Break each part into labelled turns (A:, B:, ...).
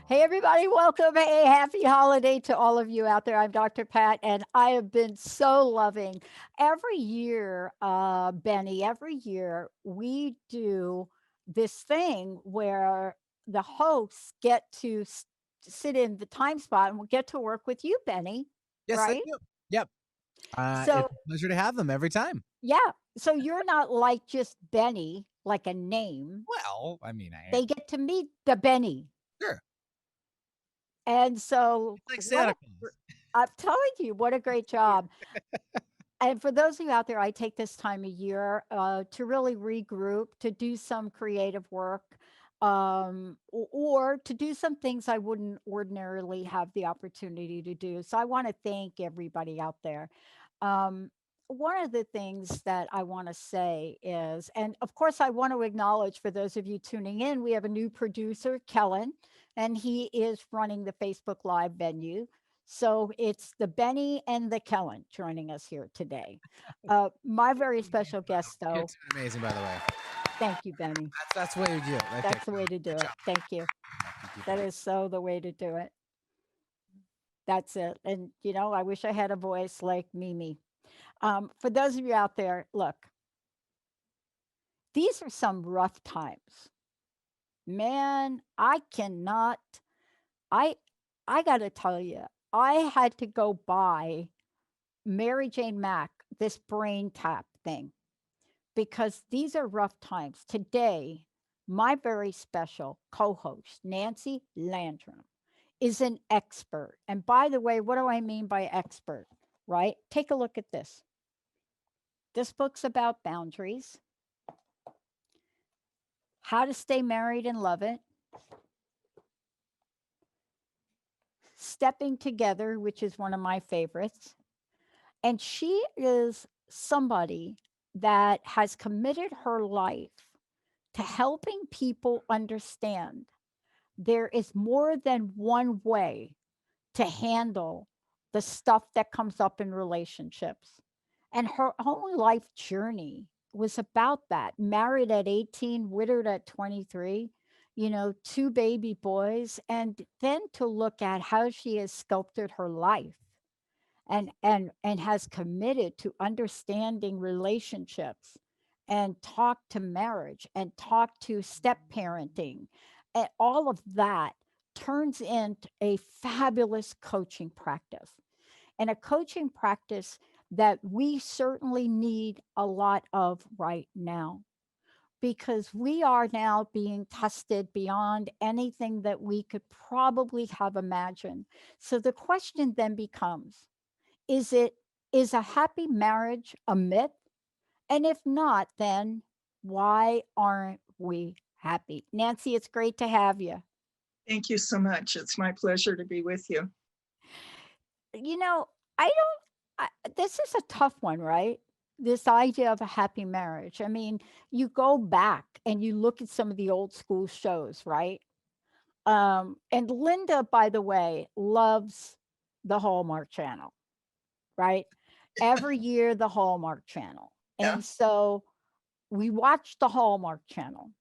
A: Hey, everybody, welcome. A happy holiday to all of you out there. I'm Dr. Pat, and I have been so loving every year, Benny, every year we do this thing where the hosts get to sit in the time spot and we'll get to work with you, Benny,
B: Yes, I
A: right?
B: do. Yep.
A: So,
B: It's a pleasure to have them every time.
A: yeah. So you're not like just Benny, like a name.
B: Well, I mean, I
A: They get to meet the Benny.
B: sure.
A: And so,
B: It's like
A: what
B: Santa
A: a,
B: Claus.
A: I'm telling you, what a great job. And for those of you out there, I take this time of year to really regroup, to do some creative work, or to do some things I wouldn't ordinarily have the opportunity to do. So I want to thank everybody out there. Um, one of the things that I want to say is, and of course, I want to acknowledge for those of you tuning in, we have a new producer, Kellen, and he is running the Facebook Live venue. So it's the Benny and the Kellen joining us here today. My very special guest,
B: You're
A: though,
B: doing amazing, by the way.
A: thank you, Benny.
B: That's the way you do it, right
A: That's the
B: there.
A: way to do
B: Good
A: it.
B: job.
A: Thank you.
B: Keep
A: That
B: it up.
A: is so the way to do it. That's it. And, you know, I wish I had a voice like Mimi. For those of you out there, look, these are some rough times. Man, I cannot, I, I got to tell you, I had to go buy Mary Jane Mack, this brain tap thing, because these are rough times. Today, my very special co host, Nancy Landrum, is an expert. And by the way, what do I mean by expert? Right? Take a look at this. This book's about boundaries, how to stay married and love it, stepping together, which is one of my favorites. And she is somebody that has committed her life to helping people understand there is more than one way to handle the stuff that comes up in relationships. And her whole life journey was about that. Married at 18, widowed at 23, you know, two baby boys, and then to look at how she has sculpted her life and has committed to understanding relationships and talk to marriage and talk to step parenting, and all of that turns into a fabulous coaching practice, and a coaching practice that we certainly need a lot of right now, because we are now being tested beyond anything that we could probably have imagined. So the question then becomes, is it, is a happy marriage a myth? And if not, then why aren't we happy? Nancy, it's great to have you.
C: Thank you so much. It's my pleasure to be with you.
A: You know, this is a tough one, right? This idea of a happy marriage. I mean, you go back and you look at some of the old school shows, right? And Linda, by the way, loves the Hallmark Channel, right? Every year, the Hallmark Channel.
C: Yeah.
A: And so we watch the Hallmark Channel.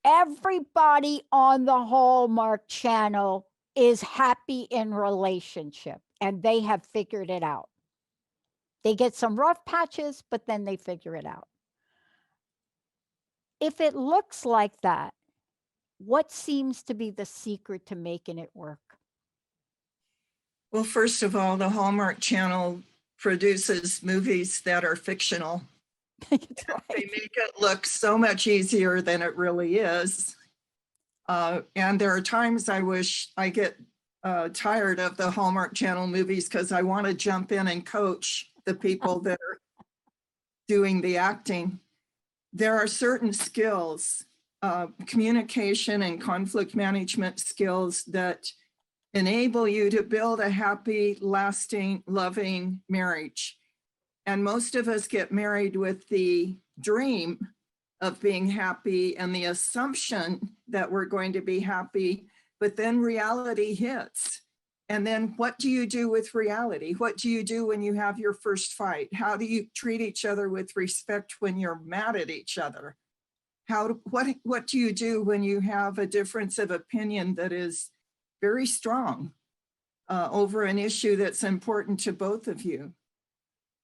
A: Everybody on the Hallmark Channel is happy in relationship and they have figured it out. They get some rough patches, but then they figure it out. If it looks like that, what seems to be the secret to making it work?
C: Well, first of all, the Hallmark Channel produces movies that are fictional.
A: That's right.
C: They make it look so much easier than it really is. And there are times I wish I get tired of the Hallmark Channel movies because I want to jump in and coach the people that are doing the acting. There are certain skills, communication and conflict management skills that enable you to build a happy, lasting, loving marriage. And most of us get married with the dream of being happy and the assumption that we're going to be happy, but then reality hits. And then what do you do with reality? What do you do when you have your first fight? How do you treat each other with respect when you're mad at each other? What do you do when you have a difference of opinion that is very strong over an issue that's important to both of you?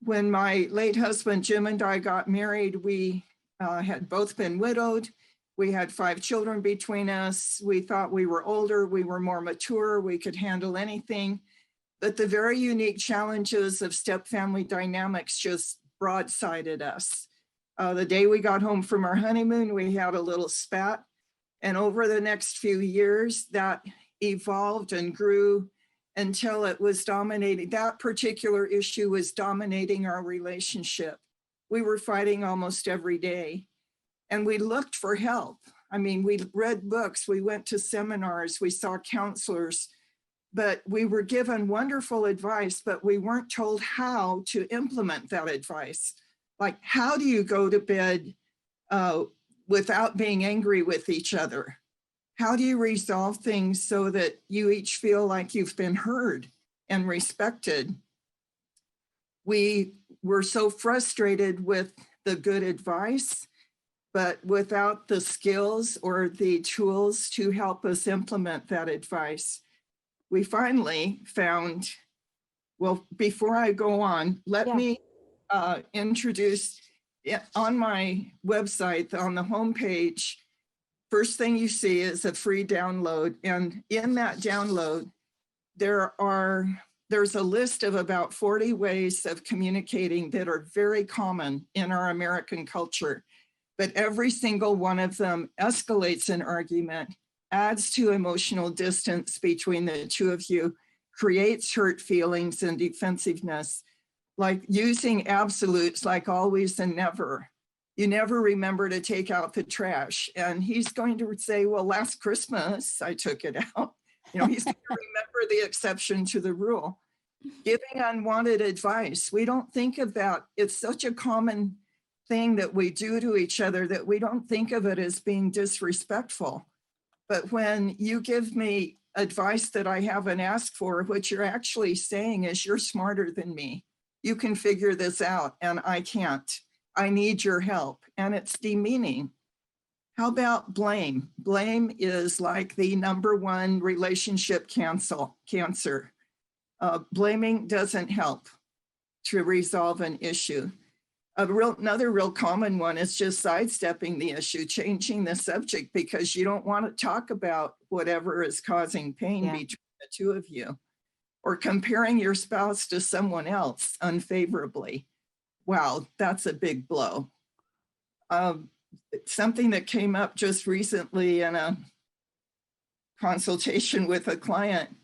C: When my late husband, Jim, and I got married, we had both been widowed. We had 5 children between us. We thought we were older, we were more mature, we could handle anything. But the very unique challenges of step family dynamics just broadsided us. The day we got home from our honeymoon, we had a little spat. And over the next few years, that evolved and grew until it was dominating. That particular issue was dominating our relationship. We were fighting almost every day. And we looked for help. I mean, we read books, we went to seminars, we saw counselors, but we were given wonderful advice, but we weren't told how to implement that advice. Like, how do you go to bed without being angry with each other? How do you resolve things so that you each feel like you've been heard and respected? We were so frustrated with the good advice, but without the skills or the tools to help us implement that advice. We finally found, well, before I go on, let me introduce on my website, on the homepage, first thing you see is a free download. And in that download, there's a list of about 40 ways of communicating that are very common in our American culture. But every single one of them escalates an argument, adds to emotional distance between the two of you, creates hurt feelings and defensiveness, like using absolutes like always and never. You never remember to take out the trash. And he's going to say, well, last Christmas, I took it out. You know, he's going to remember the exception to the rule. Giving unwanted advice. We don't think of that. It's such a common thing that we do to each other that we don't think of it as being disrespectful. But when you give me advice that I haven't asked for, what you're actually saying is you're smarter than me. You can figure this out and I can't. I need your help. And it's demeaning. How about blame? Blame is like the #1 relationship cancer. Blaming doesn't help to resolve an issue. Another real common one is just sidestepping the issue, changing the subject because you don't want to talk about whatever is causing pain between the two of you, or comparing your spouse to someone else unfavorably. Wow, that's a big blow. Something that came up just recently in a consultation with a client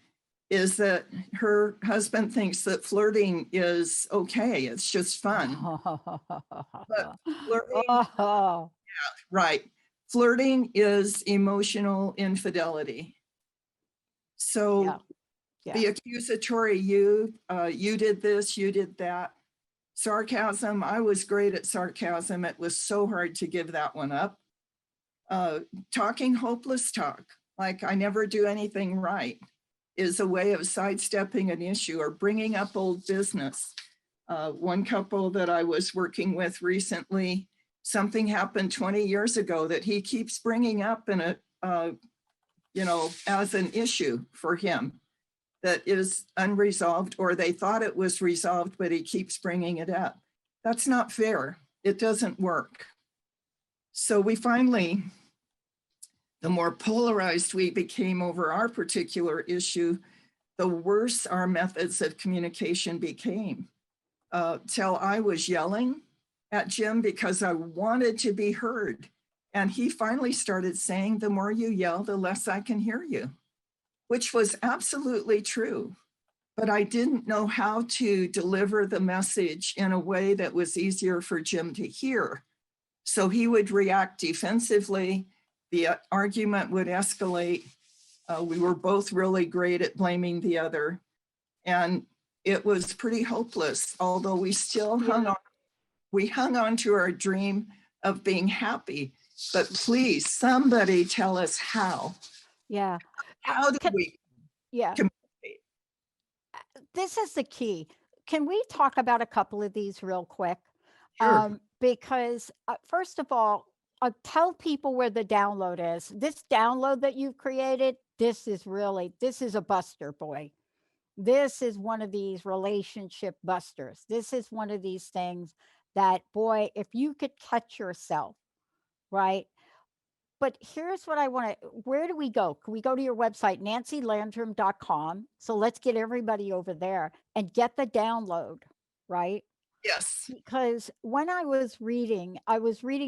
C: is that her husband thinks that flirting is okay. It's just fun. But flirting, right. Flirting is emotional infidelity. So the accusatory you did this, you did that. Sarcasm, I was great at sarcasm. It was so hard to give that one up. Talking hopeless talk, like I never do anything right, is a way of sidestepping an issue or bringing up old business. One couple that I was working with recently, something happened 20 years ago that he keeps bringing up in as an issue for him that is unresolved, or they thought it was resolved, but he keeps bringing it up. That's not fair. It doesn't work. So we finally, the more polarized we became over our particular issue, the worse our methods of communication became. Till I was yelling at Jim because I wanted to be heard. And he finally started saying, the more you yell, the less I can hear you, which was absolutely true. But I didn't know how to deliver the message in a way that was easier for Jim to hear. So he would react defensively. The argument would escalate. We were both really great at blaming the other. And it was pretty hopeless, although we still hung on to our dream of being happy. But please, somebody tell us how.
A: Yeah.
C: How do we
A: Yeah.
C: communicate?
A: this is the key. Can we talk about a couple of these real quick?
C: Sure.
A: Because first of all, tell people where the download is. This download that you've created, this is a buster, boy. This is one of these relationship busters. This is one of these things that, boy, if you could catch yourself, right? But here's what I want to, where do we go? Can we go to your website, nancylandrum.com? So let's get everybody over there and get the download, right?
C: Yes.
A: Because when I was reading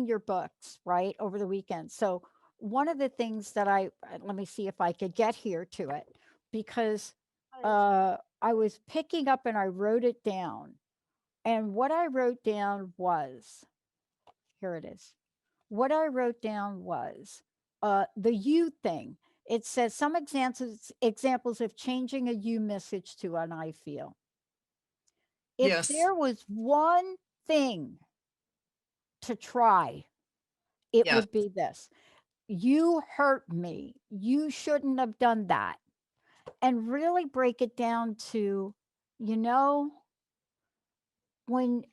A: your books, right, over the weekend. So one of the things that let me see if I could get here to it, because I was picking up and I wrote it down. And what I wrote down was, here it is. What I wrote down was the you thing. It says some examples of changing a you message to an I feel. If
C: Yes.
A: there was one thing to try, it
C: Yes.
A: would be this. You hurt me. You shouldn't have done that. And really break it down to, you know, when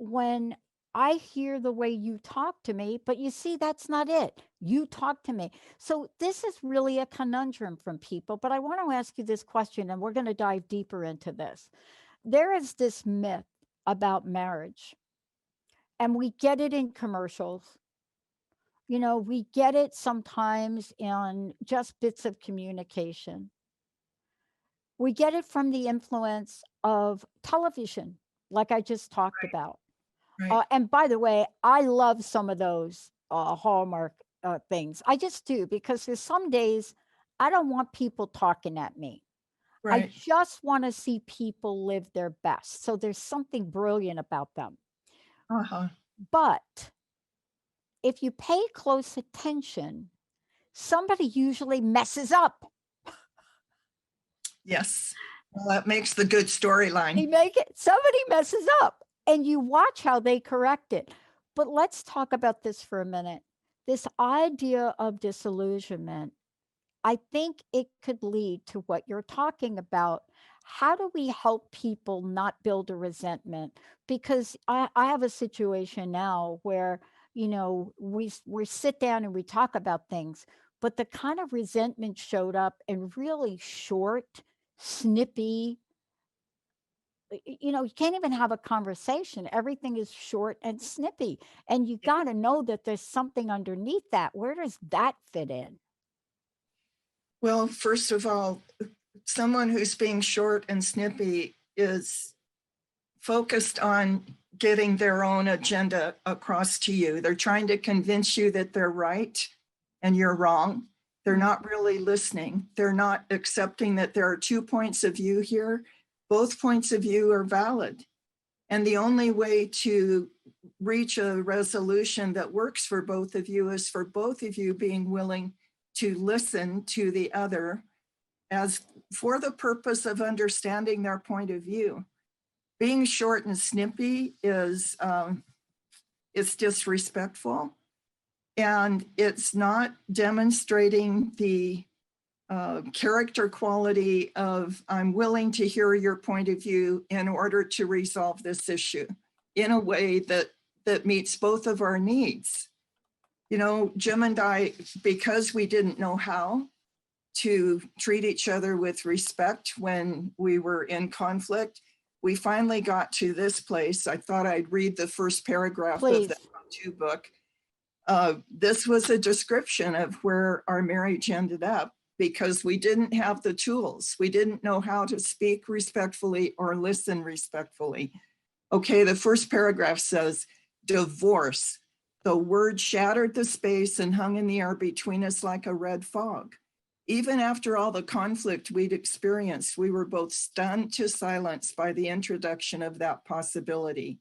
A: when I hear the way you talk to me, but you see, that's not it. You talk to me. So this is really a conundrum from people. But I want to ask you this question, and we're going to dive deeper into this. There is this myth about marriage, and we get it in commercials. You know, we get it sometimes in just bits of communication. We get it from the influence of television, like I just talked about.
C: Right.
A: And by the way, I love some of those Hallmark things. I just do, because there's some days I don't want people talking at me. I
C: Right.
A: just want to see people live their best. So there's something brilliant about them.
C: Uh-huh.
A: But if you pay close attention, somebody usually messes up.
C: Yes. Well, that makes the good storyline.
A: Somebody messes up, and you watch how they correct it. But let's talk about this for a minute. This idea of disillusionment, I think it could lead to what you're talking about. How do we help people not build a resentment? Because I have a situation now where, you know, we sit down and we talk about things, but the kind of resentment showed up in really short, snippy, you know, you can't even have a conversation. Everything is short and snippy. And you got to know that there's something underneath that. Where does that fit in?
C: Well, first of all, someone who's being short and snippy is focused on getting their own agenda across to you. They're trying to convince you that they're right and you're wrong. They're not really listening. They're not accepting that there are 2 points of view here. Both points of view are valid. And the only way to reach a resolution that works for both of you is for both of you being willing to listen to the other as for the purpose of understanding their point of view. Being short and snippy is it's disrespectful, and it's not demonstrating the character quality of I'm willing to hear your point of view in order to resolve this issue in a way that meets both of our needs. You know, Jim and I, because we didn't know how to treat each other with respect when we were in conflict, we finally got to this place. I thought I'd read the first paragraph
A: Please.
C: of the how-to book. This was a description of where our marriage ended up because we didn't have the tools. We didn't know how to speak respectfully or listen respectfully. Okay, the first paragraph says, divorce. The word shattered the space and hung in the air between us like a red fog. Even after all the conflict we'd experienced, we were both stunned to silence by the introduction of that possibility.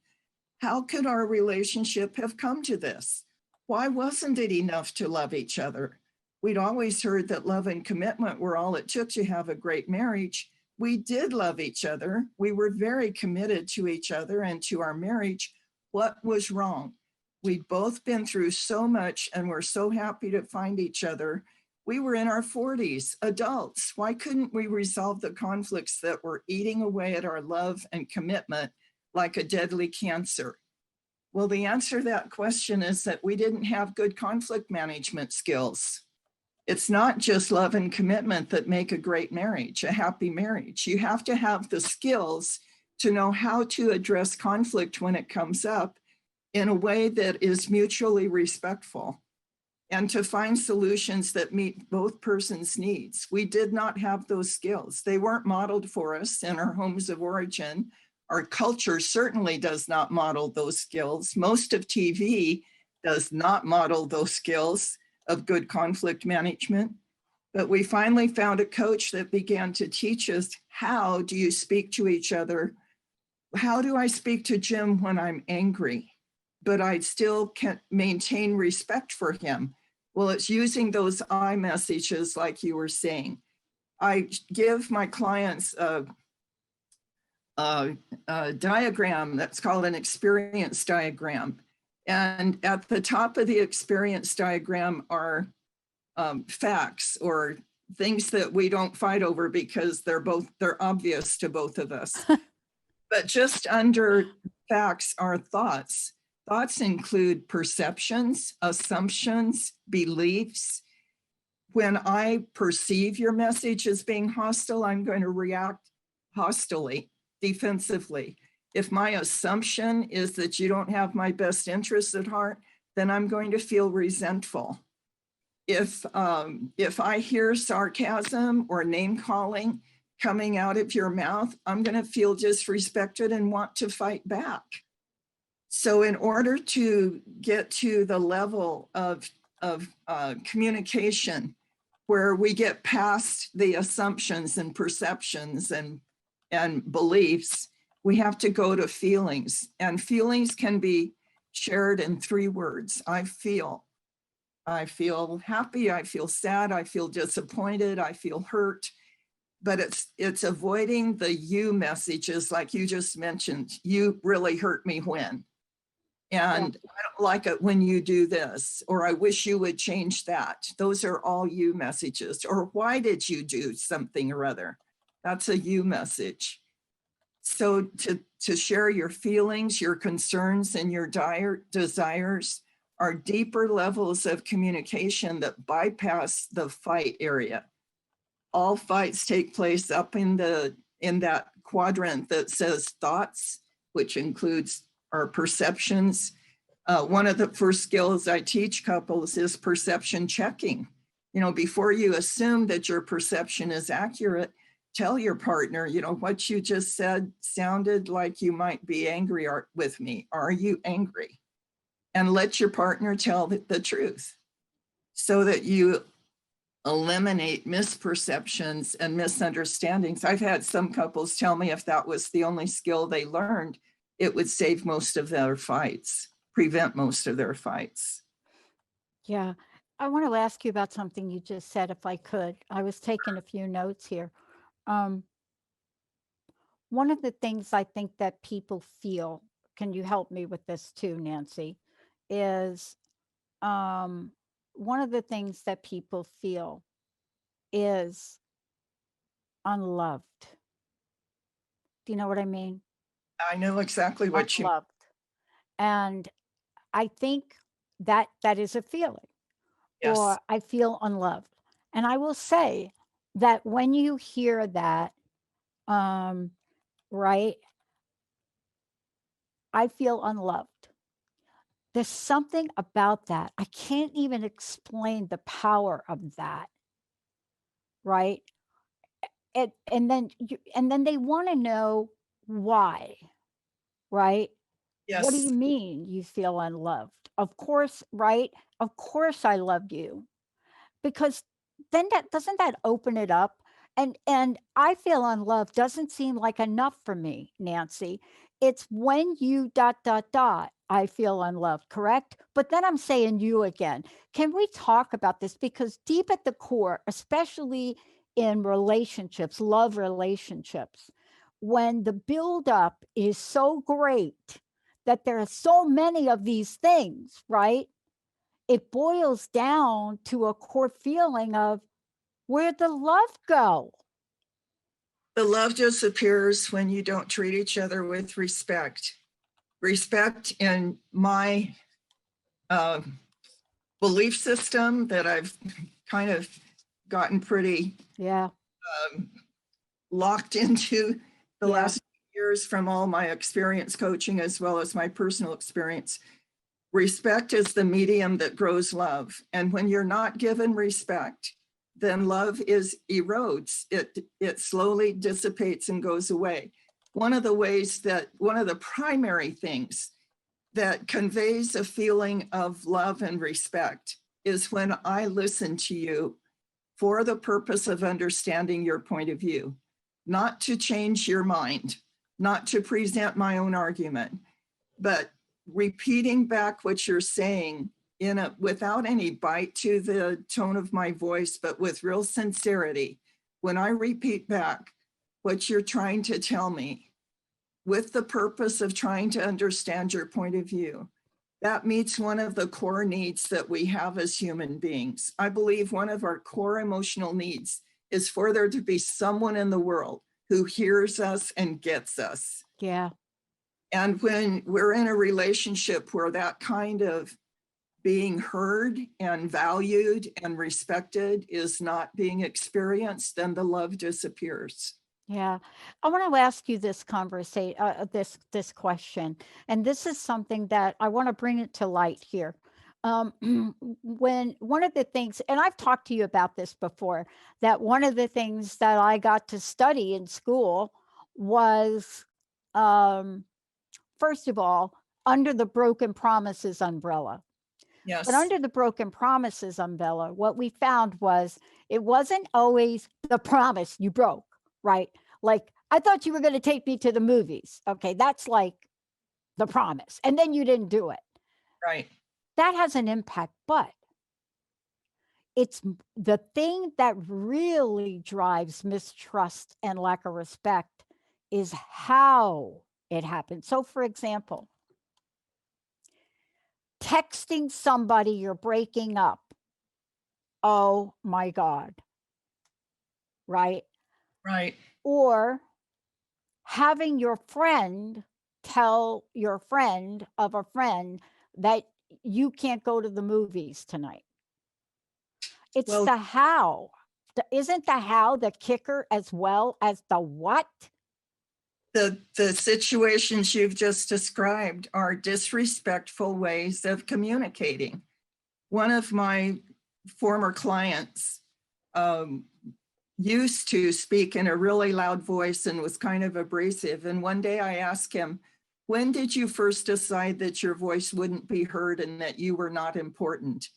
C: How could our relationship have come to this? Why wasn't it enough to love each other? We'd always heard that love and commitment were all it took to have a great marriage. We did love each other. We were very committed to each other and to our marriage. What was wrong? We'd both been through so much and we're so happy to find each other. We were in our 40s, adults. Why couldn't we resolve the conflicts that were eating away at our love and commitment like a deadly cancer? Well, the answer to that question is that we didn't have good conflict management skills. It's not just love and commitment that make a great marriage, a happy marriage. You have to have the skills to know how to address conflict when it comes up in a way that is mutually respectful and to find solutions that meet both persons' needs. We did not have those skills. They weren't modeled for us in our homes of origin. Our culture certainly does not model those skills. Most of TV does not model those skills of good conflict management. But we finally found a coach that began to teach us, how do you speak to each other? How do I speak to Jim when I'm angry, but I still can maintain respect for him? Well, it's using those I messages like you were saying. I give my clients a diagram that's called an experience diagram. And at the top of the experience diagram are facts or things that we don't fight over because they're obvious to both of us. But just under facts are thoughts. Thoughts include perceptions, assumptions, beliefs. When I perceive your message as being hostile, I'm going to react hostilely, defensively. If my assumption is that you don't have my best interests at heart, then I'm going to feel resentful. If I hear sarcasm or name calling coming out of your mouth, I'm going to feel disrespected and want to fight back. So in order to get to the level of communication where we get past the assumptions and perceptions and beliefs, we have to go to feelings. And feelings can be shared in 3 words. I feel happy, I feel sad, I feel disappointed, I feel hurt. But it's avoiding the you messages like you just mentioned. You really hurt me when. And I don't like it when you do this, or I wish you would change that. Those are all you messages. Or why did you do something or other? That's a you message. So to share your feelings, your concerns, and your dire desires are deeper levels of communication that bypass the fight area. All fights take place up in that quadrant that says thoughts, which includes our perceptions. One of the first skills I teach couples is perception checking. Before you assume that your perception is accurate, tell your partner, what you just said sounded like you might be angry with me. Are you angry? And let your partner tell the truth so that you eliminate misperceptions and misunderstandings. I've had some couples tell me if that was the only skill they learned, it would save most of their fights, prevent most of their fights.
A: Yeah. I want to ask you about something you just said, if I could. I was taking a few notes here. One of the things I think that people feel, can you help me with this too, Nancy, is one of the things that people feel is unloved. Do you know what I mean?
C: I know exactly what you mean.
A: Unloved. And I think that is a feeling.
C: Yes.
A: Or I feel unloved. And I will say that when you hear that, right, I feel unloved. There's something about that. I can't even explain the power of that, right? And then they want to know why, right?
C: Yes.
A: What do you mean you feel unloved? Of course, right? Of course I love you. Because then doesn't that open it up? And I feel unloved doesn't seem like enough for me, Nancy. It's when you ... I feel unloved, correct? But then I'm saying you again. Can we talk about this? Because deep at the core, especially in relationships, love relationships, when the buildup is so great that there are so many of these things, right? it boils down to a core feeling of where'd the love go?
C: The love disappears when you don't treat each other with respect. Respect in my belief system that I've kind of gotten pretty
A: Yeah.
C: locked into the
A: Yeah.
C: last years from all my experience coaching as well as my personal experience. Respect is the medium that grows love. And when you're not given respect, then love erodes. It slowly dissipates and goes away. One of the primary things that conveys a feeling of love and respect is when I listen to you for the purpose of understanding your point of view, not to change your mind, not to present my own argument, but repeating back what you're saying without any bite to the tone of my voice, but with real sincerity. When I repeat back what you're trying to tell me with the purpose of trying to understand your point of view, that meets one of the core needs that we have as human beings. I believe one of our core emotional needs is for there to be someone in the world who hears us and gets us.
A: Yeah.
C: And when we're in a relationship where that kind of being heard and valued and respected is not being experienced, then the love disappears.
A: Yeah. I want to ask you this this question, and this is something that I want to bring it to light here. When one of the things, and I've talked to you about this before, that one of the things that I got to study in school was, first of all, under the broken promises umbrella.
C: Yes.
A: But under the broken promises umbrella, what we found was it wasn't always the promise you broke, right? Like, I thought you were going to take me to the movies. Okay, that's like the promise. And then you didn't do it.
C: Right.
A: That has an impact, but it's the thing that really drives mistrust and lack of respect is how it happens. So, for example, texting somebody you're breaking up. Oh my God. Right?
C: Right.
A: Or having your friend tell your friend of a friend that you can't go to the movies tonight. It's
C: Well,
A: the how. Isn't the how the kicker as well as the what?
C: the situations you've just described are disrespectful ways of communicating. One of my former clients used to speak in a really loud voice and was kind of abrasive. And one day I asked him, when did you first decide that your voice wouldn't be heard and that you were not important?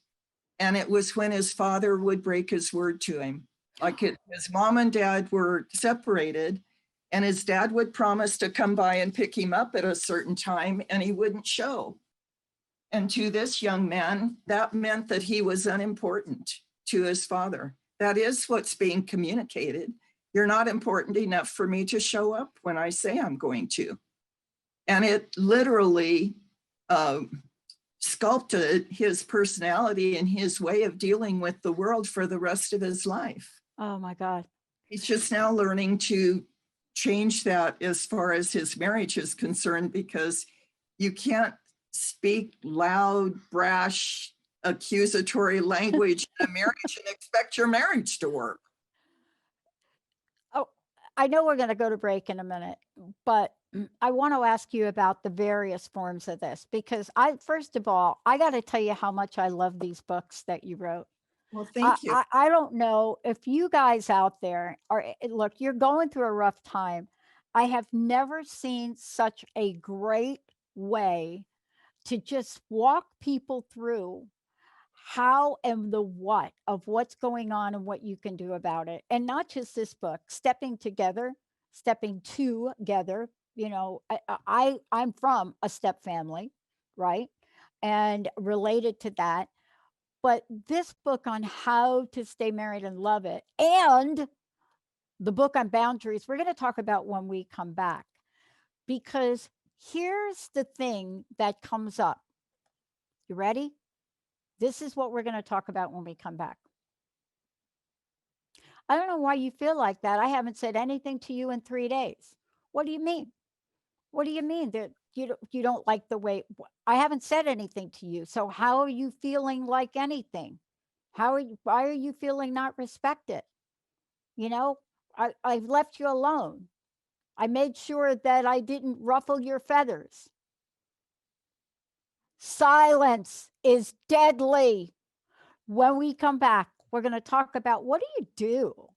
C: And it was when his father would break his word to him. Like his mom and dad were separated, and his dad would promise to come by and pick him up at a certain time, and he wouldn't show. And to this young man, that meant that he was unimportant to his father. That is what's being communicated. You're not important enough for me to show up when I say I'm going to. And it literally sculpted his personality and his way of dealing with the world for the rest of his life.
A: Oh my God.
C: He's just now learning to change that as far as his marriage is concerned, because you can't speak loud, brash, accusatory language in a marriage and expect your marriage to work.
A: Oh, I know we're going to go to break in a minute, but I want to ask you about the various forms of this, because first of all, I got to tell you how much I love these books that you wrote.
C: Well, thank you.
A: I don't know if you guys out there are, look, you're going through a rough time. I have never seen such a great way to just walk people through how and the what of what's going on and what you can do about it. And not just this book, stepping together, stepping together. You know, I'm from a step family, right? And related to that. But this book on how to stay married and love it, and the book on boundaries, we're going to talk about when we come back. Because here's the thing that comes up. You ready? This is what we're going to talk about when we come back. I don't know why you feel like that. I haven't said anything to you in 3 days. What do you mean? What do you mean that you don't like the way I haven't said anything to you? So how are you feeling like anything? Why are you feeling not respected? You know, I've left you alone. I made sure that I didn't ruffle your feathers. Silence is deadly. When we come back, we're going to talk about what do you do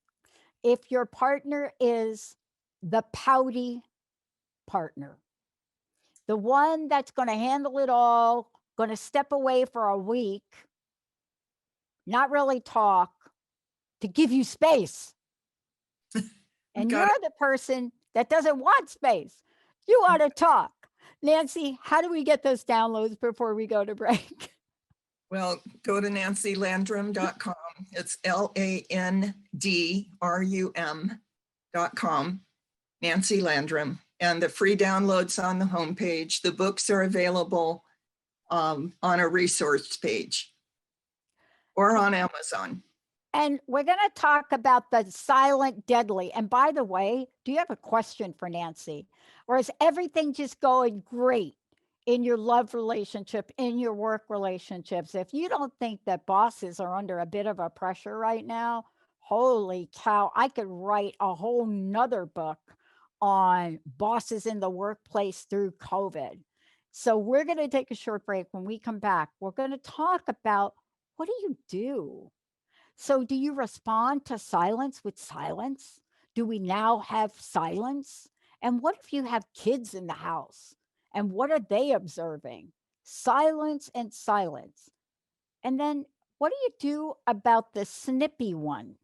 A: if your partner is the pouty partner, the one that's going to handle it all, going to step away for a week, not really talk, to give you space. And
C: Got
A: you're
C: it.
A: the person that doesn't want space. You want to talk. Nancy, how do we get those downloads before we go to break?
C: Well, go to nancylandrum.com. It's LANDRUM.com, Nancy Landrum. And the free downloads on the homepage. The books are available on a resource page or on Amazon.
A: And we're going to talk about the silent deadly. And by the way, do you have a question for Nancy? Or is everything just going great in your love relationship, in your work relationships? If you don't think that bosses are under a bit of a pressure right now, holy cow, I could write a whole nother book on bosses in the workplace through COVID. So we're going to take a short break. When we come back, we're going to talk about what do you do? So, do you respond to silence with silence? Do we now have silence? And what if you have kids in the house? And what are they observing? Silence and silence. And then, what do you do about the snippy one?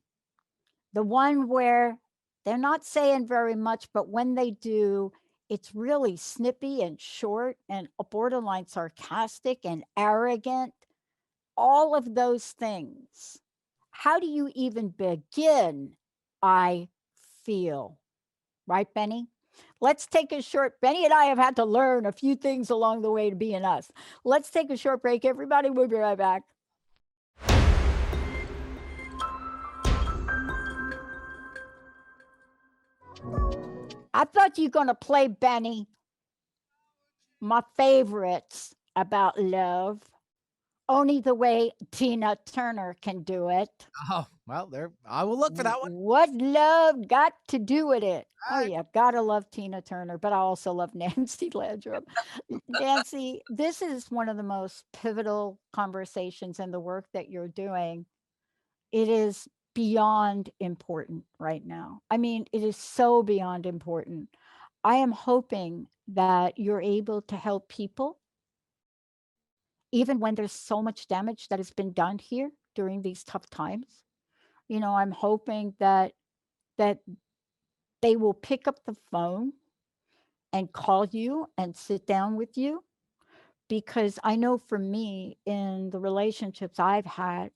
A: The one where they're not saying very much, but when they do, it's really snippy and short and borderline sarcastic and arrogant. All of those things. How do you even begin? I feel. Right, Benny? Let's take a short. Benny and I have had to learn a few things along the way to being us. Let's take a short break. Everybody, we'll be right back. I thought you were going to play, Benny, my favorites about love. Only the way Tina Turner can do it.
B: Oh, well, there. I will look for that one.
A: What love got to do with it? Oh,
B: Alright.
A: yeah, gotta love Tina Turner, but I also love Nancy Landrum. Nancy, this is one of the most pivotal conversations in the work that you're doing. It is beyond important right now. I mean, it is so beyond important. I am hoping that you're able to help people, even when there's so much damage that has been done here during these tough times. I'm hoping that they will pick up the phone and call you and sit down with you, because I know for me in the relationships I've had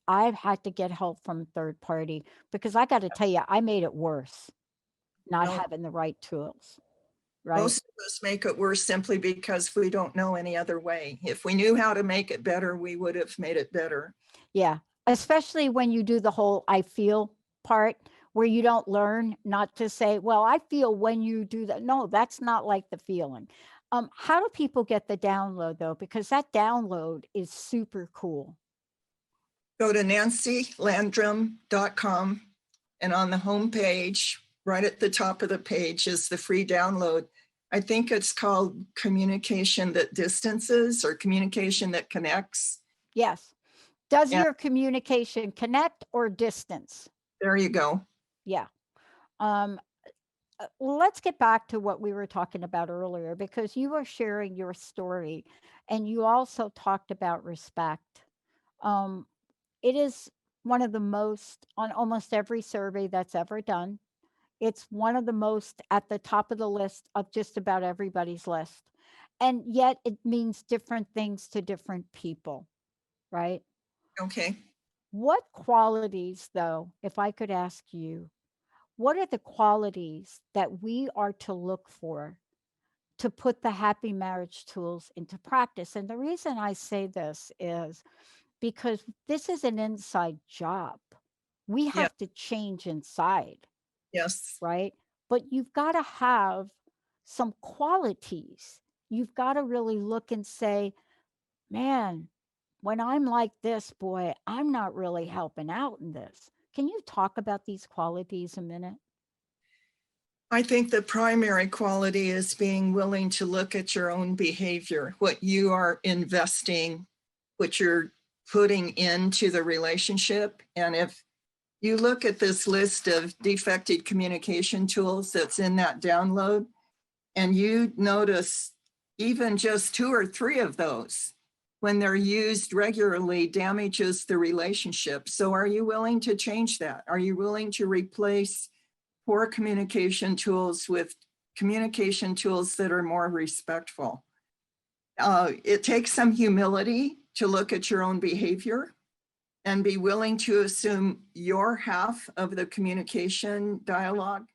A: to get help from a third party, because I got to tell you, I made it worse not
C: Well,
A: having the right tools, right?
C: most of us make it worse simply because we don't know any other way. If we knew how to make it better, we would have made it better.
A: Yeah, especially when you do the whole I feel part, where you don't learn not to say, well, I feel when you do that. No, that's not like the feeling. How do people get the download though? Because that download is super cool.
C: Go to nancylandrum.com, and on the homepage, right at the top of the page, is the free download. I think it's called Communication That Distances or Communication That Connects.
A: Yes. Does
C: And
A: your communication connect or distance?
C: there you go.
A: Yeah. Um, let's get back to what we were talking about earlier, because you were sharing your story and you also talked about respect. Um, it is one of the most, on almost every survey that's ever done, it's one of the most at the top of the list of just about everybody's list. And yet it means different things to different people, right?
C: Okay.
A: What qualities, though, if I could ask you, what are the qualities that we are to look for to put the happy marriage tools into practice? And the reason I say this is because this is an inside job. We
C: Yeah.
A: have to change inside,
C: Yes.
A: right? But you've got to have some qualities. You've got to really look and say, man, when I'm like this, boy, I'm not really helping out in this. Can you talk about these qualities a minute?
C: I think the primary quality is being willing to look at your own behavior, what you are investing, what you're putting into the relationship. And if you look at this list of defective communication tools that's in that download, and you notice even just 2 or 3 of those, when they're used regularly, damages the relationship. So are you willing to change that? Are you willing to replace poor communication tools with communication tools that are more respectful? It takes some humility to look at your own behavior and be willing to assume your half of the communication dialogue,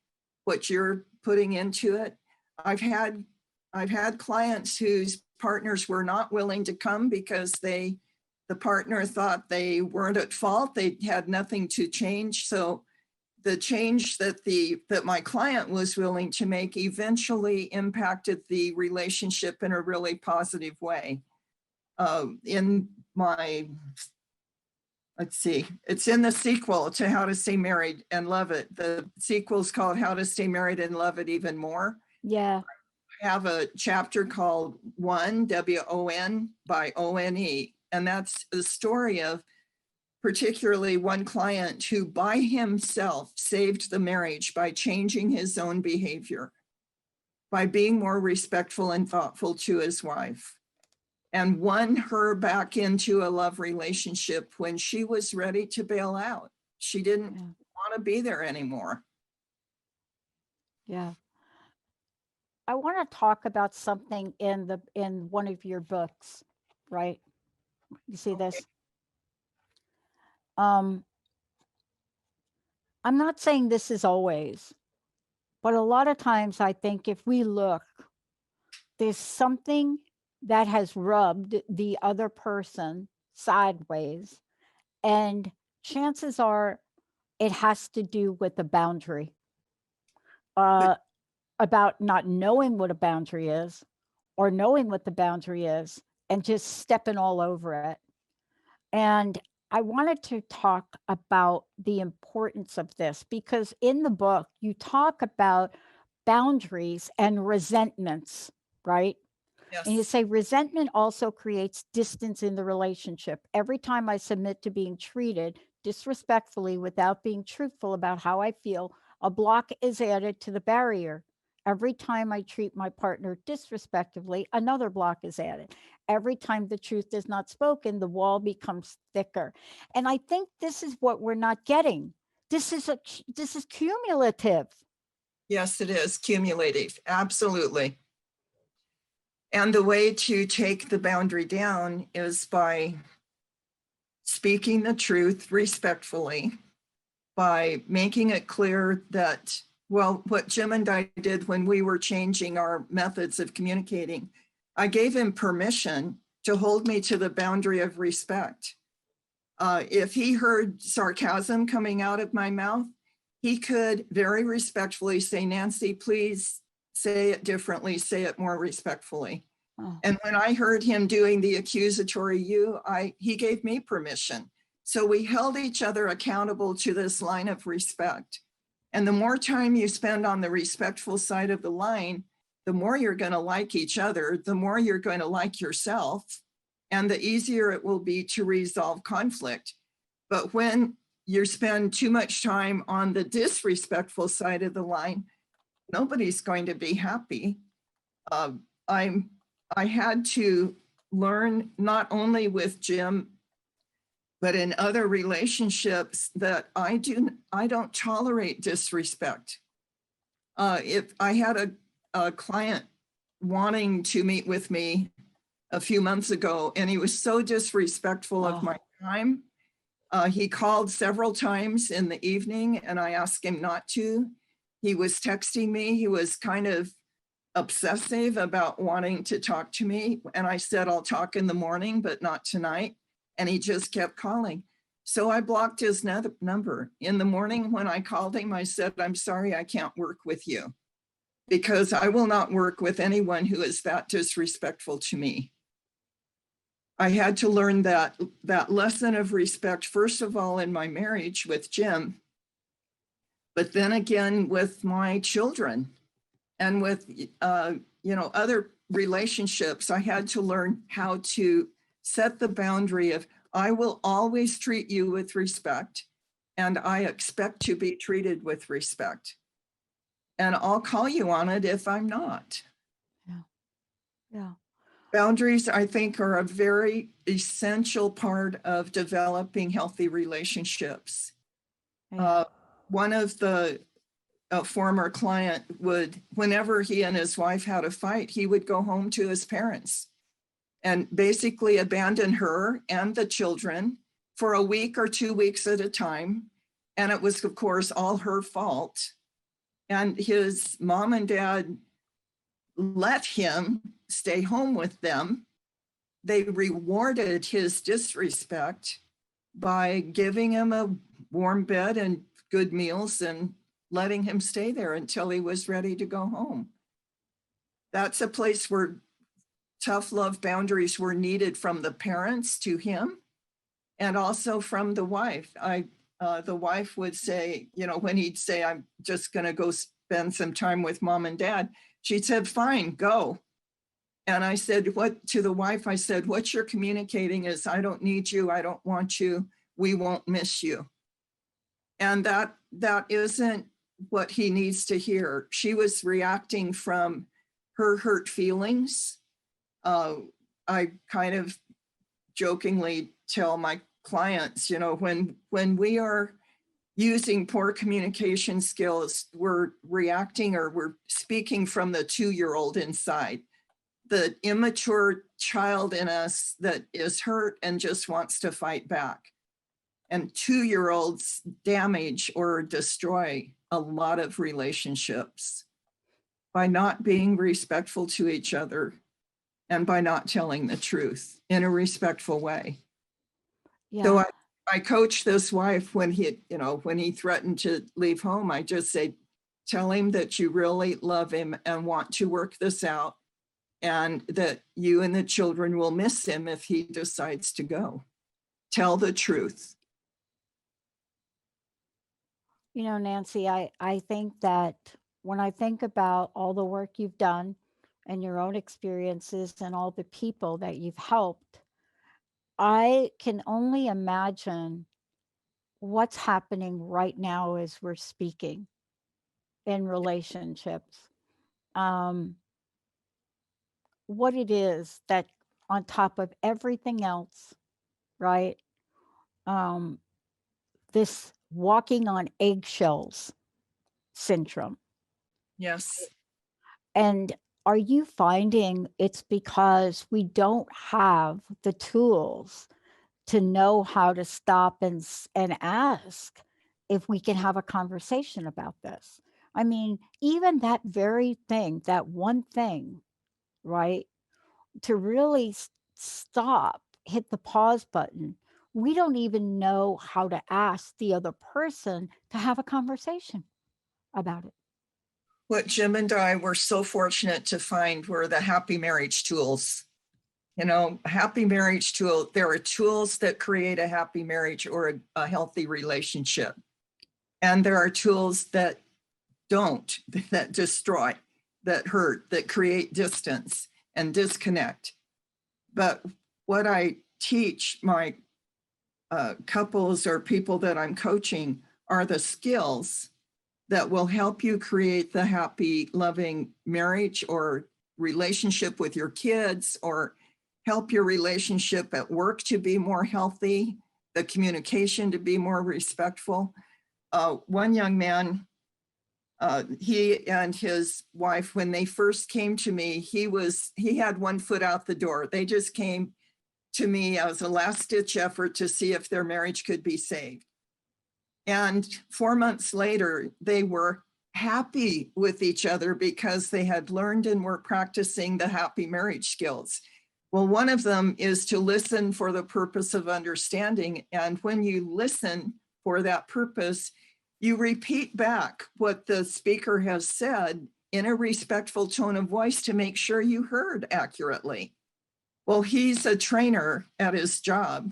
C: what you're putting into it. I've had clients whose partners were not willing to come because the partner thought they weren't at fault. They had nothing to change. So the change that my client was willing to make eventually impacted the relationship in a really positive way. In my, let's see, it's in the sequel to How to Stay Married and Love It. The sequel's called How to Stay Married and Love It Even More.
A: Yeah.
C: I have a chapter called One, W-O-N by O-N-E. And that's the story of particularly one client who by himself saved the marriage by changing his own behavior, by being more respectful and thoughtful to his wife, and won her back into a love relationship when she was ready to bail out. She didn't want to be there anymore.
A: Yeah. I want to talk about something in one of your books, right? You see this? I'm not saying this is always, but a lot of times I think if we look, there's something that has rubbed the other person sideways, and chances are it has to do with the boundary. About not knowing what a boundary is or knowing what the boundary is and just stepping all over it. And I wanted to talk about the importance of this because in the book, you talk about boundaries and resentments, right?
C: Yes.
A: And you say resentment also creates distance in the relationship. Every time I submit to being treated disrespectfully without being truthful about how I feel, a block is added to the barrier. Every time I treat my partner disrespectfully, another block is added. Every time the truth is not spoken, the wall becomes thicker. And I think this is what we're not getting. This is cumulative.
C: Yes, it is cumulative. Absolutely. And the way to take the boundary down is by speaking the truth respectfully, by making it clear that, well, what Jim and I did when we were changing our methods of communicating, I gave him permission to hold me to the boundary of respect. If he heard sarcasm coming out of my mouth, he could very respectfully say, Nancy, please say it differently, say it more respectfully.
A: Oh.
C: And when I heard him doing the accusatory you, he gave me permission. So we held each other accountable to this line of respect. And the more time you spend on the respectful side of the line, the more you're going to like each other, the more you're going to like yourself, and the easier it will be to resolve conflict. But when you spend too much time on the disrespectful side of the line, nobody's going to be happy. I had to learn not only with Jim, but in other relationships that I don't tolerate disrespect. If I had a client wanting to meet with me a few months ago, and he was so disrespectful of my time. He called several times in the evening and I asked him not to. He was texting me. He was kind of obsessive about wanting to talk to me. And I said, I'll talk in the morning, but not tonight. and he just kept calling. So I blocked his number. In the morning when I called him, I said, I'm sorry, I can't work with you because I will not work with anyone who is that disrespectful to me. I had to learn that lesson of respect, first of all, in my marriage with Jim, but then again with my children and with, other relationships. I had to learn how to set the boundary of, I will always treat you with respect, and I expect to be treated with respect. And I'll call you on it if I'm not.
A: Yeah.
C: Boundaries, I think, are a very essential part of developing healthy relationships.
A: Yeah.
C: One of the former client would, whenever he and his wife had a fight, he would go home to his parents and basically abandon her and the children for a week or 2 weeks at a time. And it was, of course, all her fault. And his mom and dad let him stay home with them. They rewarded his disrespect by giving him a warm bed and good meals and letting him stay there until he was ready to go home. That's a place where tough love boundaries were needed from the parents to him and also from the wife. The wife would say, when he'd say, I'm just going to go spend some time with mom and dad, she said, fine, go. And I said, what to the wife? I said, what you're communicating is, I don't need you. I don't want you. We won't miss you. And that isn't what he needs to hear. She was reacting from her hurt feelings. I kind of jokingly tell my clients, when we are using poor communication skills, we're reacting or we're speaking from the 2-year-old inside, the immature child in us that is hurt and just wants to fight back. And 2-year-olds damage or destroy a lot of relationships by not being respectful to each other and by not telling the truth in a respectful way.
A: Yeah.
C: So I coach this wife when he threatened to leave home. I just say, tell him that you really love him and want to work this out, and that you and the children will miss him if he decides to go. Tell the truth.
A: Nancy, I think that when I think about all the work you've done and your own experiences and all the people that you've helped, I can only imagine what's happening right now as we're speaking in relationships. What it is that on top of everything else, right? This walking on eggshells syndrome.
C: Yes.
A: And are you finding it's because we don't have the tools to know how to stop and ask if we can have a conversation about this? I mean, even that very thing, that one thing, right? To really stop, hit the pause button. We don't even know how to ask the other person to have a conversation about it.
C: What Jim and I were so fortunate to find were the happy marriage tools. Happy marriage tool. There are tools that create a happy marriage or a healthy relationship. And there are tools that don't, that destroy, that hurt, that create distance and disconnect. But what I teach my couples or people that I'm coaching are the skills that will help you create the happy, loving marriage or relationship with your kids, or help your relationship at work to be more healthy, the communication to be more respectful. One young man, he and his wife, when they first came to me, he had one foot out the door. They just came to me as a last-ditch effort to see if their marriage could be saved. And 4 months later, they were happy with each other because they had learned and were practicing the happy marriage skills. Well, one of them is to listen for the purpose of understanding. And when you listen for that purpose, you repeat back what the speaker has said in a respectful tone of voice to make sure you heard accurately. Well, he's a trainer at his job,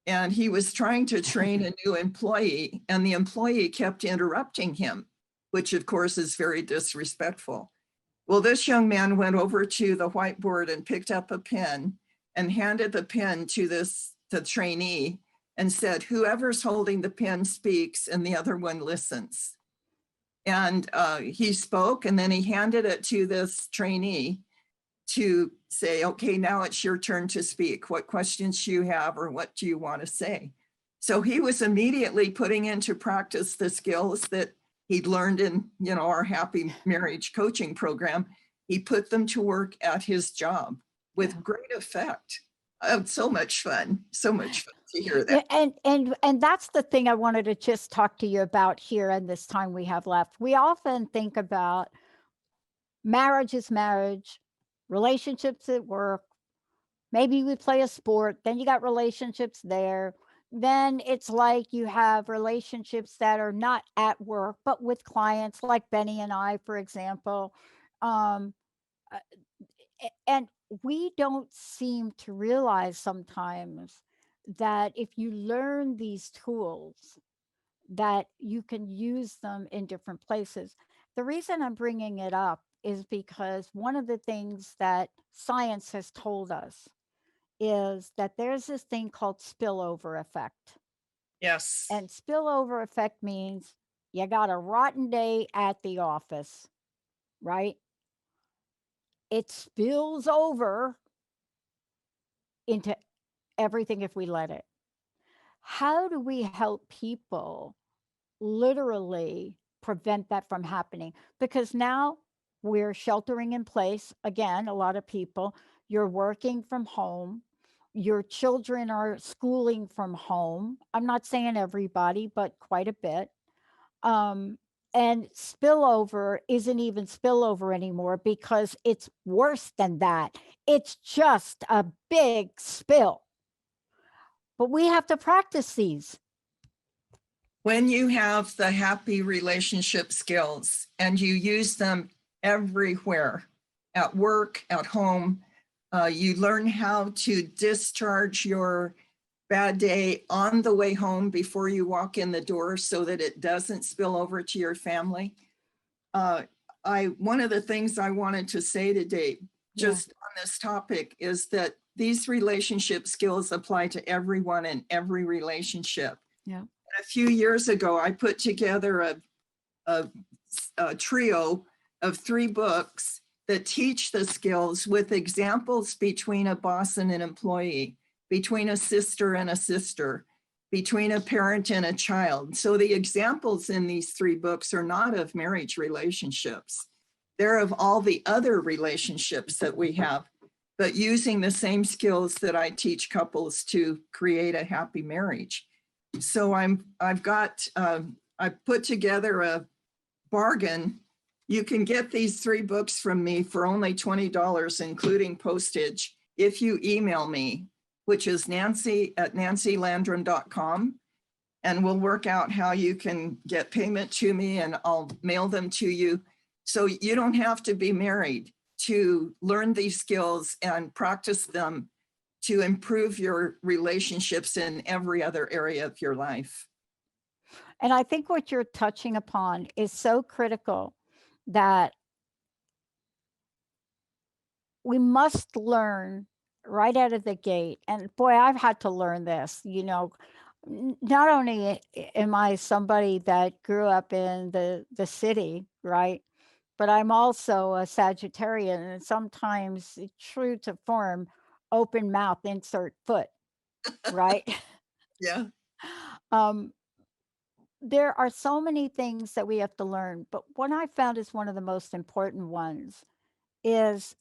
C: and he was trying to train a new employee, and the employee kept interrupting him, which of course is very disrespectful. Well, this young man went over to the whiteboard and picked up a pen and handed the pen to the trainee and said, whoever's holding the pen speaks and the other one listens. And he spoke, and then he handed it to this trainee to say, okay, now it's your turn to speak. What questions do you have, or what do you want to say? So he was immediately putting into practice the skills that he'd learned in, our Happy Marriage coaching program. He put them to work at his job with great effect. So much fun to hear that.
A: And that's the thing I wanted to just talk to you about here in this time we have left. We often think about marriage is marriage, relationships at work. Maybe we play a sport, then you got relationships there. Then it's like you have relationships that are not at work, but with clients like Benny and I, for example. Um, and we don't seem to realize sometimes that if you learn these tools, that you can use them in different places. The reason I'm bringing it up is because one of the things that science has told us is that there's this thing called spillover effect.
C: Yes.
A: And spillover effect means you got a rotten day at the office, right? It spills over into everything if we let it. How do we help people literally prevent that from happening? Because now we're sheltering in place. Again, a lot of people, you're working from home. Your children are schooling from home. I'm not saying everybody, but quite a bit. And spillover isn't even spillover anymore because it's worse than that. It's just a big spill. But we have to practice these.
C: When you have the happy relationship skills and you use them everywhere, at work, at home, you learn how to discharge your bad day on the way home before you walk in the door so that it doesn't spill over to your family. One of the things I wanted to say today, just on this topic, is that these relationship skills apply to everyone in every relationship.
A: Yeah.
C: A few years ago, I put together a trio of 3 books that teach the skills with examples between a boss and an employee, between a sister and a sister, between a parent and a child. So the examples in these 3 books are not of marriage relationships. They're of all the other relationships that we have, but using the same skills that I teach couples to create a happy marriage. So I put together a bargain. You can get these 3 books from me for only $20, including postage, if you email me, which is nancy@nancylandrum.com. And we'll work out how you can get payment to me, and I'll mail them to you. So you don't have to be married to learn these skills and practice them to improve your relationships in every other area of your life.
A: And I think what you're touching upon is so critical, that we must learn right out of the gate. And boy, I've had to learn this, not only am I somebody that grew up in the city, right? But I'm also a Sagittarian, and sometimes, true to form, open mouth, insert foot, right?
C: Yeah.
A: There are so many things that we have to learn, but what I found is one of the most important ones is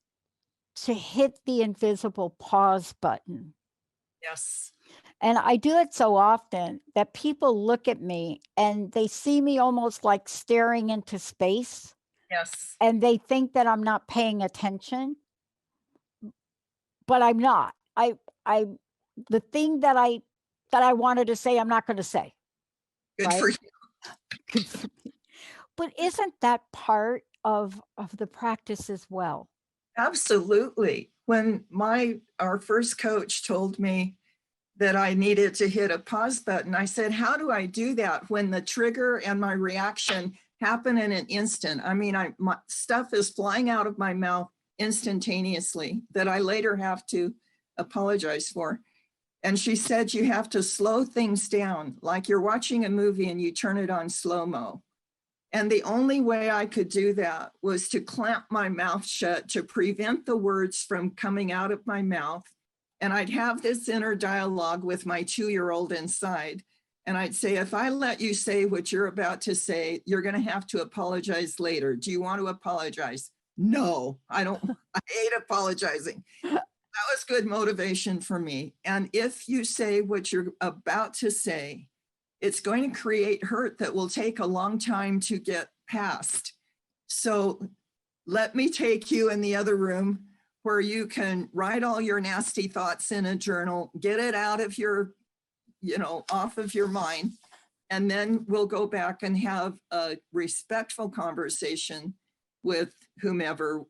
A: to hit the invisible pause button.
C: Yes.
A: And I do it so often that people look at me and they see me almost like staring into space.
C: Yes.
A: And they think that I'm not paying attention. but I'm not. I the thing that I wanted to say, I'm not going to say,
C: Good for
A: right?
C: you.
A: Good for me. But isn't that part of the practice as well?
C: Absolutely. When our first coach told me that I needed to hit a pause button, I said, how do I do that when the trigger and my reaction happen in an instant? I mean, my stuff is flying out of my mouth instantaneously that I later have to apologize for. And she said, you have to slow things down, like you're watching a movie and you turn it on slow-mo. And the only way I could do that was to clamp my mouth shut to prevent the words from coming out of my mouth. And I'd have this inner dialogue with my 2-year-old inside. And I'd say, if I let you say what you're about to say, you're going to have to apologize later. Do you want to apologize? No, I don't. I hate apologizing. That was good motivation for me. And if you say what you're about to say, it's going to create hurt that will take a long time to get past. So let me take you in the other room where you can write all your nasty thoughts in a journal, get it out of your, off of your mind. And then we'll go back and have a respectful conversation with whomever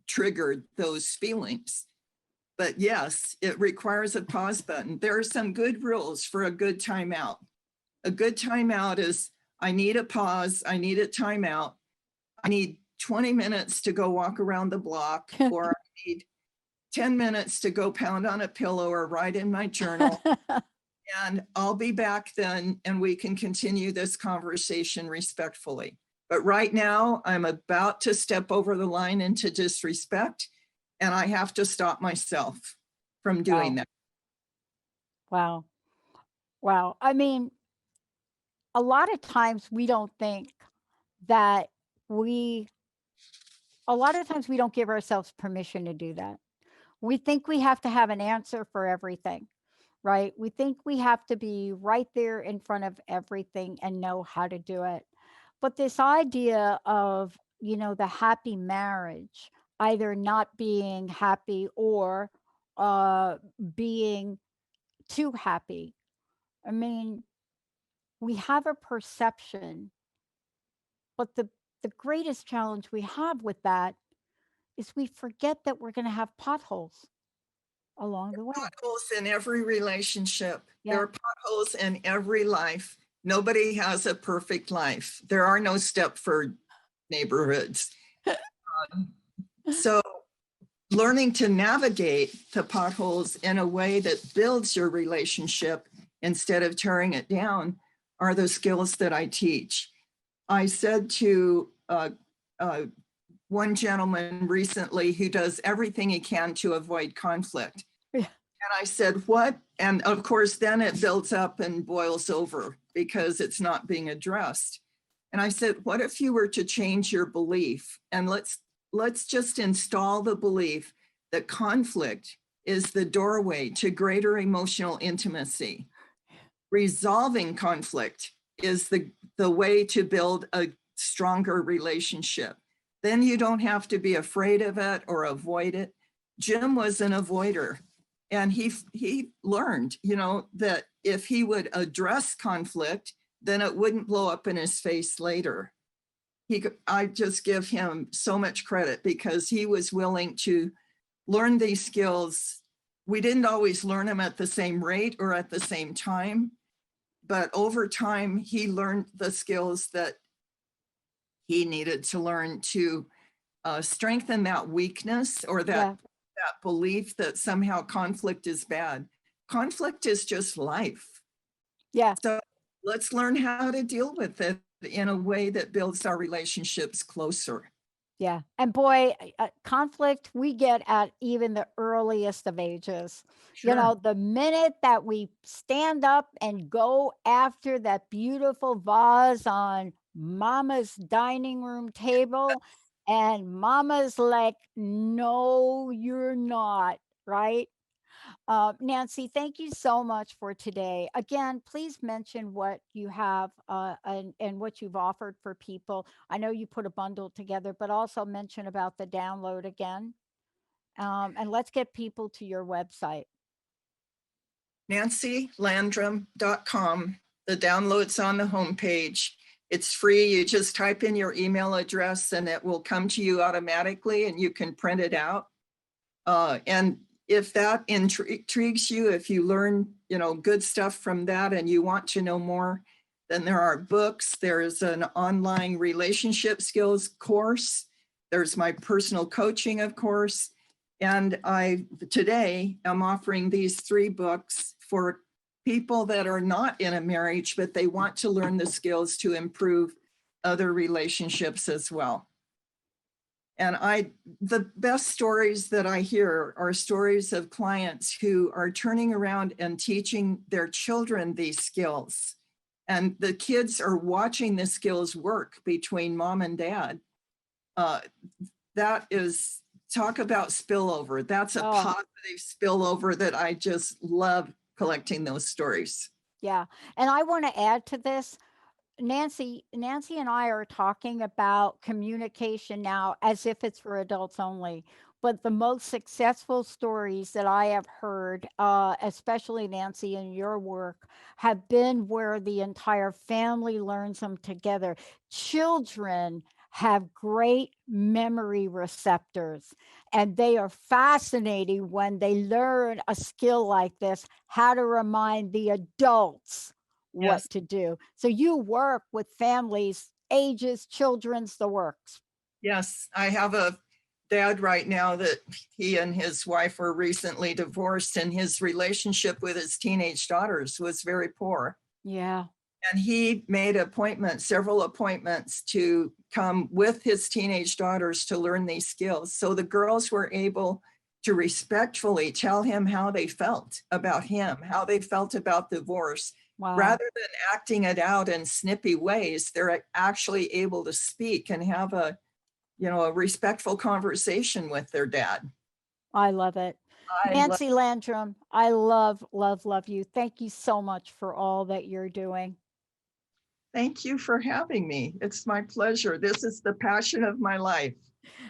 C: triggered those feelings. But yes, it requires a pause button. There are some good rules for a good timeout. A good timeout is, I need a pause, I need a timeout, I need 20 minutes to go walk around the block, or I need 10 minutes to go pound on a pillow or write in my journal. And I'll be back then and we can continue this conversation respectfully. But right now, I'm about to step over the line into disrespect, and I have to stop myself from doing
A: Wow.
C: that.
A: Wow. Wow. I mean, a lot of times we don't think that we a lot of times we don't give ourselves permission to do that. We think we have to have an answer for everything, right? We think we have to be right there in front of everything and know how to do it. But this idea of, the happy marriage, either not being happy or uh, being too happy. I mean, we have a perception, but the greatest challenge we have with that is we forget that we're going to have potholes along the way.
C: Potholes in every relationship. There
A: Yeah.
C: are potholes in every life. Nobody has a perfect life. There are no Stepford neighborhoods. So learning to navigate the potholes in a way that builds your relationship instead of tearing it down are the skills that I teach. I said to one gentleman recently who does everything he can to avoid conflict.
A: Yeah.
C: And I said, what? And of course, then it builds up and boils over because it's not being addressed. And I said, what if you were to change your belief? And let's just install the belief that conflict is the doorway to greater emotional intimacy. Resolving conflict is the way to build a stronger relationship. Then you don't have to be afraid of it or avoid it. Jim was an avoider. And he learned, that if he would address conflict, then it wouldn't blow up in his face later. I just give him so much credit because he was willing to learn these skills. We didn't always learn them at the same rate or at the same time, but over time, he learned the skills that he needed to learn to strengthen that weakness or that
A: Yeah.
C: belief that somehow conflict is bad. Conflict is just life.
A: Yeah.
C: So let's learn how to deal with it in a way that builds our relationships closer.
A: Yeah. And boy, conflict we get at even the earliest of ages.
C: Sure.
A: The minute that we stand up and go after that beautiful vase on mama's dining room table, and mama's like, no, you're not, right? Nancy, thank you so much for today. Again, please mention what you have and what you've offered for people. I know you put a bundle together, but also mention about the download again. And let's get people to your website.
C: nancylandrum.com. The download's on the homepage. It's free. You just type in your email address and it will come to you automatically and you can print it out. And if that intrigues you, if you learn, good stuff from that and you want to know more, then there are books. There's an online relationship skills course. There's my personal coaching, of course. And I today am offering these 3 books for people that are not in a marriage, but they want to learn the skills to improve other relationships as well. And the best stories that I hear are stories of clients who are turning around and teaching their children these skills. And the kids are watching the skills work between mom and dad. That is, talk about spillover. That's a positive spillover that I just love collecting those stories.
A: Yeah. And I want to add to this. Nancy and I are talking about communication now as if it's for adults only. But the most successful stories that I have heard, especially Nancy in your work, have been where the entire family learns them together. Children have great memory receptors, and they are fascinating when they learn a skill like this, how to remind the adults what to do. So you work with families, ages, children's, the works.
C: Yes, I have a dad right now that he and his wife were recently divorced, and his relationship with his teenage daughters was very poor.
A: Yeah.
C: And he made several appointments to come with his teenage daughters to learn these skills. So the girls were able to respectfully tell him how they felt about him, how they felt about divorce.
A: Wow.
C: Rather than acting it out in snippy ways, they're actually able to speak and have a respectful conversation with their dad.
A: I love it. Nancy Landrum, I love, love, love you. Thank you so much for all that you're doing.
C: Thank you for having me. It's my pleasure. This is the passion of my life.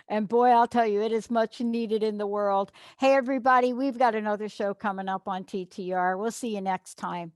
A: And boy, I'll tell you, it is much needed in the world. Hey, everybody, we've got another show coming up on TTR. We'll see you next time.